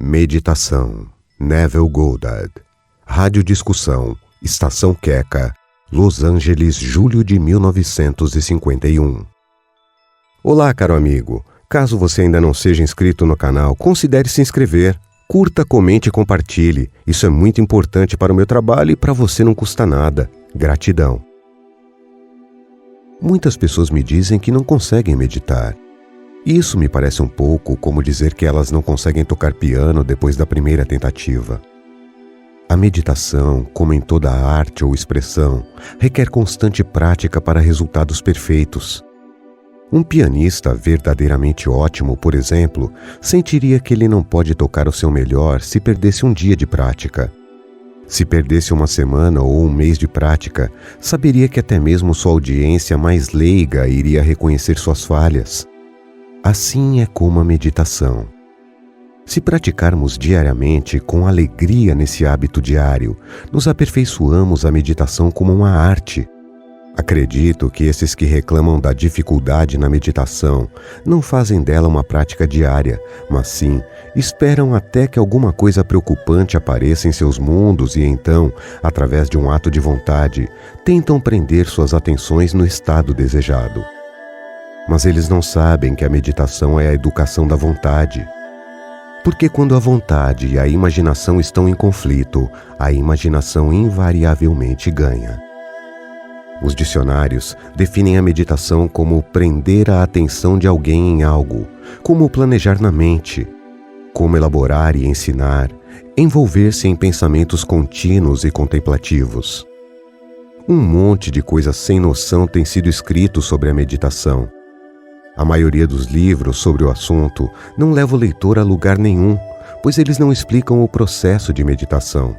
Meditação, Neville Goddard. Rádio Discussão, Estação Queca, Los Angeles, julho de 1951. Olá, caro amigo. Caso você ainda não seja inscrito no canal, considere se inscrever. Curta, comente e compartilhe. Isso é muito importante para o meu trabalho e para você não custa nada. Gratidão. Muitas pessoas me dizem que não conseguem meditar. Isso me parece um pouco como dizer que elas não conseguem tocar piano depois da primeira tentativa. A meditação, como em toda arte ou expressão, requer constante prática para resultados perfeitos. Um pianista verdadeiramente ótimo, por exemplo, sentiria que ele não pode tocar o seu melhor se perdesse um dia de prática. Se perdesse uma semana ou um mês de prática, saberia que até mesmo sua audiência mais leiga iria reconhecer suas falhas. Assim é como a meditação. Se praticarmos diariamente com alegria nesse hábito diário, nos aperfeiçoamos a meditação como uma arte. Acredito que esses que reclamam da dificuldade na meditação não fazem dela uma prática diária, mas sim esperam até que alguma coisa preocupante apareça em seus mundos e então, através de um ato de vontade, tentam prender suas atenções no estado desejado. Mas eles não sabem que a meditação é a educação da vontade. Porque quando a vontade e a imaginação estão em conflito, a imaginação invariavelmente ganha. Os dicionários definem a meditação como prender a atenção de alguém em algo, como planejar na mente, como elaborar e ensinar, envolver-se em pensamentos contínuos e contemplativos. Um monte de coisas sem noção tem sido escrito sobre a meditação. A maioria dos livros sobre o assunto não leva o leitor a lugar nenhum, pois eles não explicam o processo de meditação.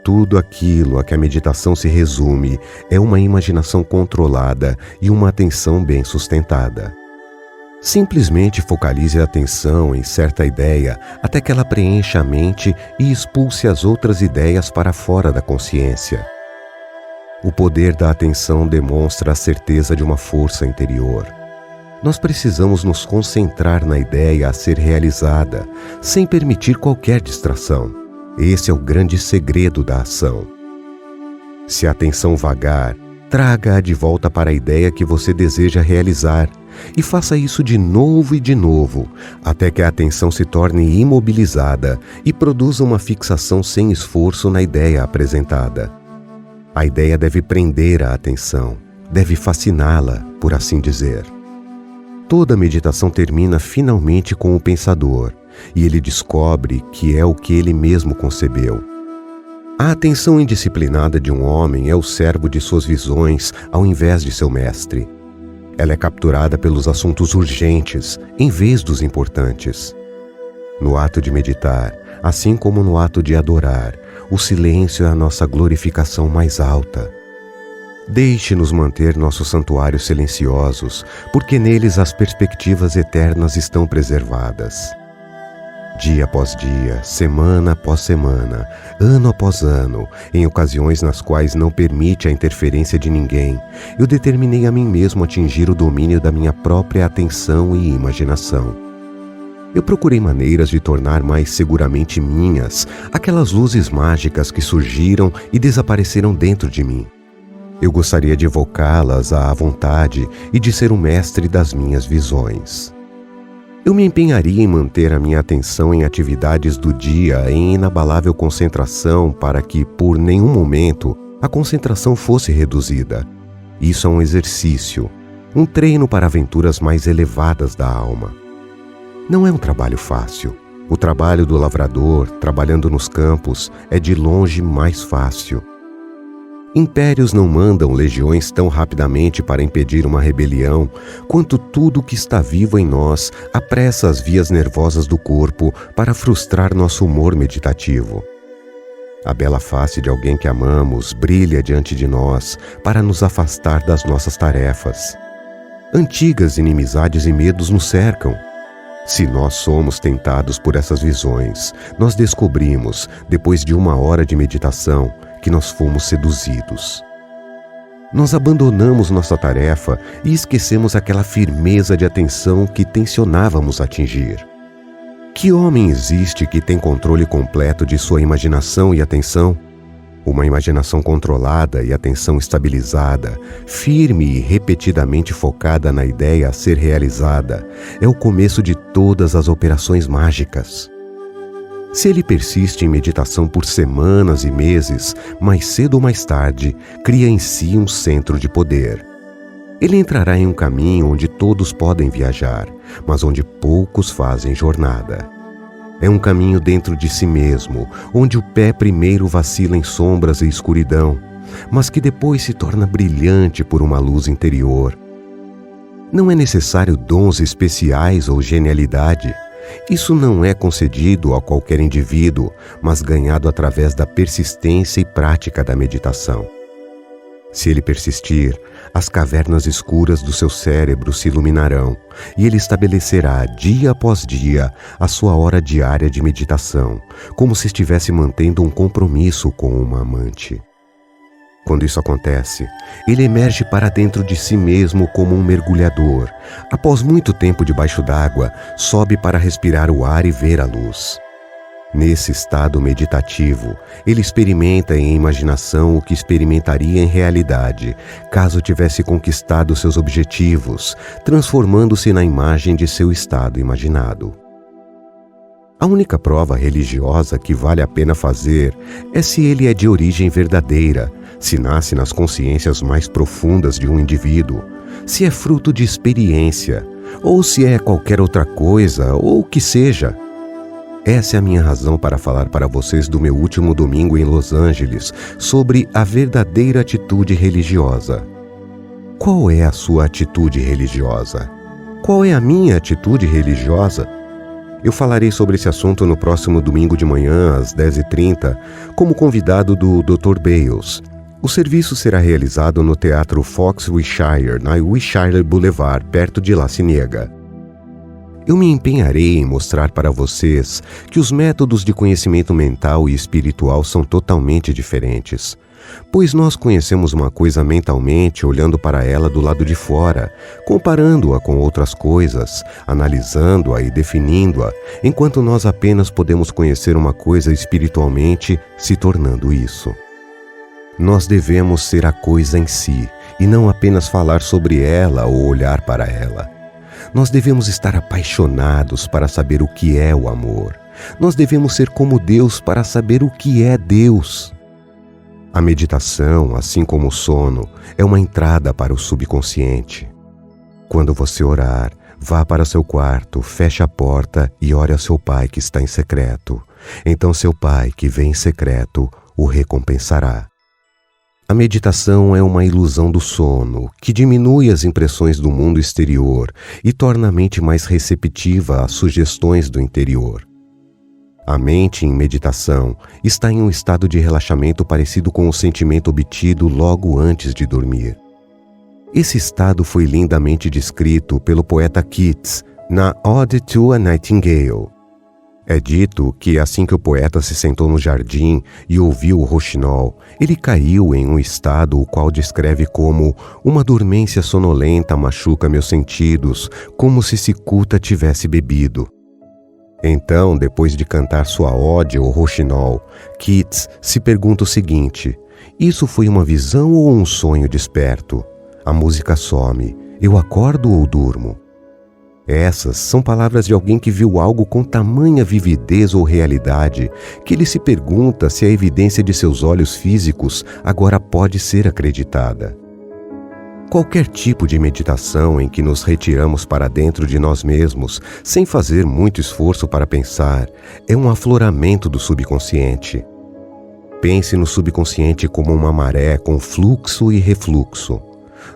Tudo aquilo a que a meditação se resume é uma imaginação controlada e uma atenção bem sustentada. Simplesmente focalize a atenção em certa ideia até que ela preencha a mente e expulse as outras ideias para fora da consciência. O poder da atenção demonstra a certeza de uma força interior. Nós precisamos nos concentrar na ideia a ser realizada, sem permitir qualquer distração. Esse é o grande segredo da ação. Se a atenção vagar, traga-a de volta para a ideia que você deseja realizar e faça isso de novo, até que a atenção se torne imobilizada e produza uma fixação sem esforço na ideia apresentada. A ideia deve prender a atenção, deve fasciná-la, por assim dizer. Toda meditação termina finalmente com o pensador, e ele descobre que é o que ele mesmo concebeu. A atenção indisciplinada de um homem é o servo de suas visões ao invés de seu mestre. Ela é capturada pelos assuntos urgentes em vez dos importantes. No ato de meditar, assim como no ato de adorar, o silêncio é a nossa glorificação mais alta. Deixe-nos manter nossos santuários silenciosos, porque neles as perspectivas eternas estão preservadas. Dia após dia, semana após semana, ano após ano, em ocasiões nas quais não permite a interferência de ninguém, eu determinei a mim mesmo atingir o domínio da minha própria atenção e imaginação. Eu procurei maneiras de tornar mais seguramente minhas aquelas luzes mágicas que surgiram e desapareceram dentro de mim. Eu gostaria de evocá-las à vontade e de ser o mestre das minhas visões. Eu me empenharia em manter a minha atenção em atividades do dia em inabalável concentração para que, por nenhum momento, a concentração fosse reduzida. Isso é um exercício, um treino para aventuras mais elevadas da alma. Não é um trabalho fácil. O trabalho do lavrador, trabalhando nos campos, é de longe mais fácil. Impérios não mandam legiões tão rapidamente para impedir uma rebelião, quanto tudo que está vivo em nós apressa as vias nervosas do corpo para frustrar nosso humor meditativo. A bela face de alguém que amamos brilha diante de nós para nos afastar das nossas tarefas. Antigas inimizades e medos nos cercam. Se nós somos tentados por essas visões, nós descobrimos, depois de 1 hora de meditação, que nós fomos seduzidos. Nós abandonamos nossa tarefa e esquecemos aquela firmeza de atenção que tensionávamos atingir. Que homem existe que tem controle completo de sua imaginação e atenção? Uma imaginação controlada e atenção estabilizada, firme e repetidamente focada na ideia a ser realizada, é o começo de todas as operações mágicas. Se ele persiste em meditação por semanas e meses, mais cedo ou mais tarde, cria em si um centro de poder. Ele entrará em um caminho onde todos podem viajar, mas onde poucos fazem jornada. É um caminho dentro de si mesmo, onde o pé primeiro vacila em sombras e escuridão, mas que depois se torna brilhante por uma luz interior. Não é necessário dons especiais ou genialidade. Isso não é concedido a qualquer indivíduo, mas ganhado através da persistência e prática da meditação. Se ele persistir, as cavernas escuras do seu cérebro se iluminarão e ele estabelecerá, dia após dia, a sua hora diária de meditação, como se estivesse mantendo um compromisso com uma amante. Quando isso acontece, ele emerge para dentro de si mesmo como um mergulhador. Após muito tempo debaixo d'água, sobe para respirar o ar e ver a luz. Nesse estado meditativo, ele experimenta em imaginação o que experimentaria em realidade, caso tivesse conquistado seus objetivos, transformando-se na imagem de seu estado imaginado. A única prova religiosa que vale a pena fazer é se ele é de origem verdadeira, se nasce nas consciências mais profundas de um indivíduo, se é fruto de experiência, ou se é qualquer outra coisa, ou o que seja. Essa é a minha razão para falar para vocês do meu último domingo em Los Angeles sobre a verdadeira atitude religiosa. Qual é a sua atitude religiosa? Qual é a minha atitude religiosa? Eu falarei sobre esse assunto no próximo domingo de manhã, às 10h30, como convidado do Dr. Bales. O serviço será realizado no Teatro Fox Wilshire, na Wilshire Boulevard, perto de La Cienega. Eu me empenharei em mostrar para vocês que os métodos de conhecimento mental e espiritual são totalmente diferentes, pois nós conhecemos uma coisa mentalmente olhando para ela do lado de fora, comparando-a com outras coisas, analisando-a e definindo-a, enquanto nós apenas podemos conhecer uma coisa espiritualmente se tornando isso. Nós devemos ser a coisa em si, e não apenas falar sobre ela ou olhar para ela. Nós devemos estar apaixonados para saber o que é o amor. Nós devemos ser como Deus para saber o que é Deus. A meditação, assim como o sono, é uma entrada para o subconsciente. Quando você orar, vá para seu quarto, feche a porta e ore a seu pai que está em secreto. Então seu pai, que vem em secreto, o recompensará. A meditação é uma ilusão do sono, que diminui as impressões do mundo exterior e torna a mente mais receptiva às sugestões do interior. A mente em meditação está em um estado de relaxamento parecido com o sentimento obtido logo antes de dormir. Esse estado foi lindamente descrito pelo poeta Keats na Ode to a Nightingale. É dito que assim que o poeta se sentou no jardim e ouviu o roxinol, ele caiu em um estado o qual descreve como uma dormência sonolenta machuca meus sentidos, como se cicuta tivesse bebido. Então, depois de cantar sua ode ao roxinol, Keats se pergunta o seguinte: isso foi uma visão ou um sonho desperto? A música some, eu acordo ou durmo? Essas são palavras de alguém que viu algo com tamanha vividez ou realidade que ele se pergunta se a evidência de seus olhos físicos agora pode ser acreditada. Qualquer tipo de meditação em que nos retiramos para dentro de nós mesmos, sem fazer muito esforço para pensar, é um afloramento do subconsciente. Pense no subconsciente como uma maré com fluxo e refluxo.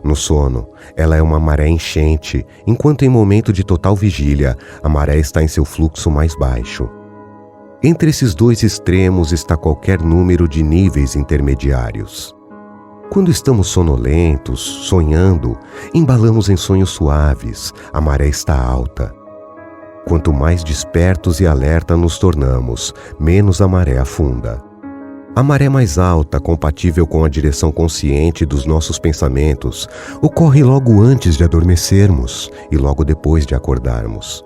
No sono, ela é uma maré enchente, enquanto em momento de total vigília, a maré está em seu fluxo mais baixo. Entre esses dois extremos está qualquer número de níveis intermediários. Quando estamos sonolentos, sonhando, embalamos em sonhos suaves, a maré está alta. Quanto mais despertos e alerta nos tornamos, menos a maré afunda. A maré mais alta, compatível com a direção consciente dos nossos pensamentos, ocorre logo antes de adormecermos e logo depois de acordarmos.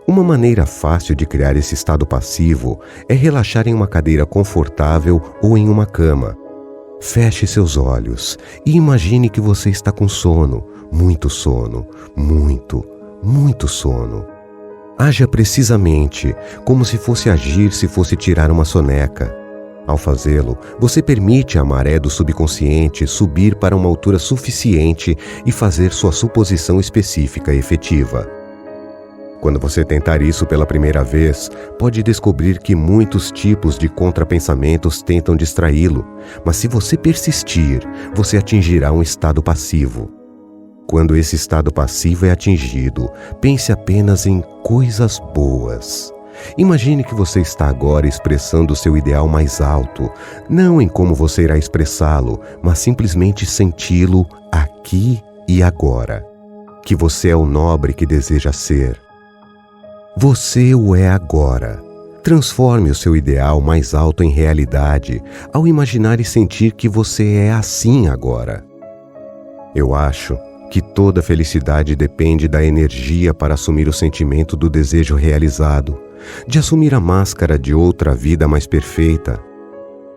Uma maneira fácil de criar esse estado passivo é relaxar em uma cadeira confortável ou em uma cama. Feche seus olhos e imagine que você está com sono, muito sono, muito sono. Haja precisamente como se fosse agir se fosse tirar uma soneca. Ao fazê-lo, você permite à maré do subconsciente subir para uma altura suficiente e fazer sua suposição específica efetiva. Quando você tentar isso pela primeira vez, pode descobrir que muitos tipos de contrapensamentos tentam distraí-lo, mas se você persistir, você atingirá um estado passivo. Quando esse estado passivo é atingido, pense apenas em coisas boas. Imagine que você está agora expressando o seu ideal mais alto, não em como você irá expressá-lo, mas simplesmente senti-lo aqui e agora. Que você é o nobre que deseja ser. Você o é agora. Transforme o seu ideal mais alto em realidade ao imaginar e sentir que você é assim agora. Eu acho que toda felicidade depende da energia para assumir o sentimento do desejo realizado, de assumir a máscara de outra vida mais perfeita.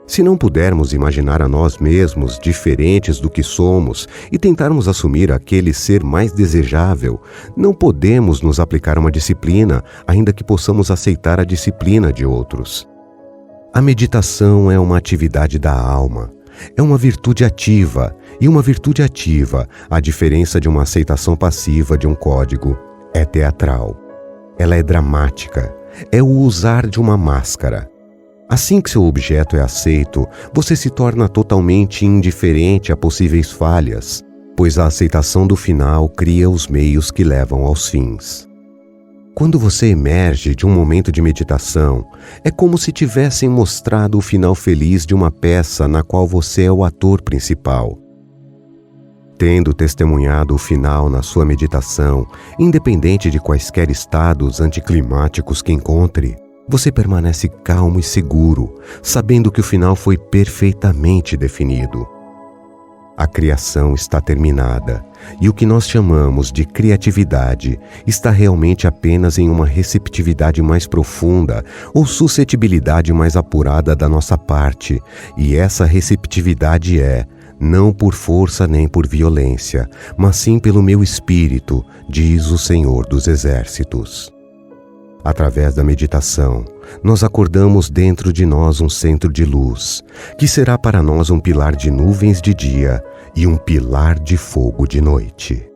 Se não pudermos imaginar a nós mesmos diferentes do que somos e tentarmos assumir aquele ser mais desejável, não podemos nos aplicar uma disciplina, ainda que possamos aceitar a disciplina de outros. A meditação é uma atividade da alma. É uma virtude ativa, e uma virtude ativa, a diferença de uma aceitação passiva de um código, é teatral. Ela é dramática, é o usar de uma máscara. Assim que seu objeto é aceito, você se torna totalmente indiferente a possíveis falhas, pois a aceitação do final cria os meios que levam aos fins. Quando você emerge de um momento de meditação, é como se tivessem mostrado o final feliz de uma peça na qual você é o ator principal. Tendo testemunhado o final na sua meditação, independente de quaisquer estados anticlimáticos que encontre, você permanece calmo e seguro, sabendo que o final foi perfeitamente definido. A criação está terminada, e o que nós chamamos de criatividade está realmente apenas em uma receptividade mais profunda ou suscetibilidade mais apurada da nossa parte, e essa receptividade é, não por força nem por violência, mas sim pelo meu espírito, diz o Senhor dos Exércitos. Através da meditação, nós acordamos dentro de nós um centro de luz, que será para nós um pilar de nuvens de dia e um pilar de fogo de noite.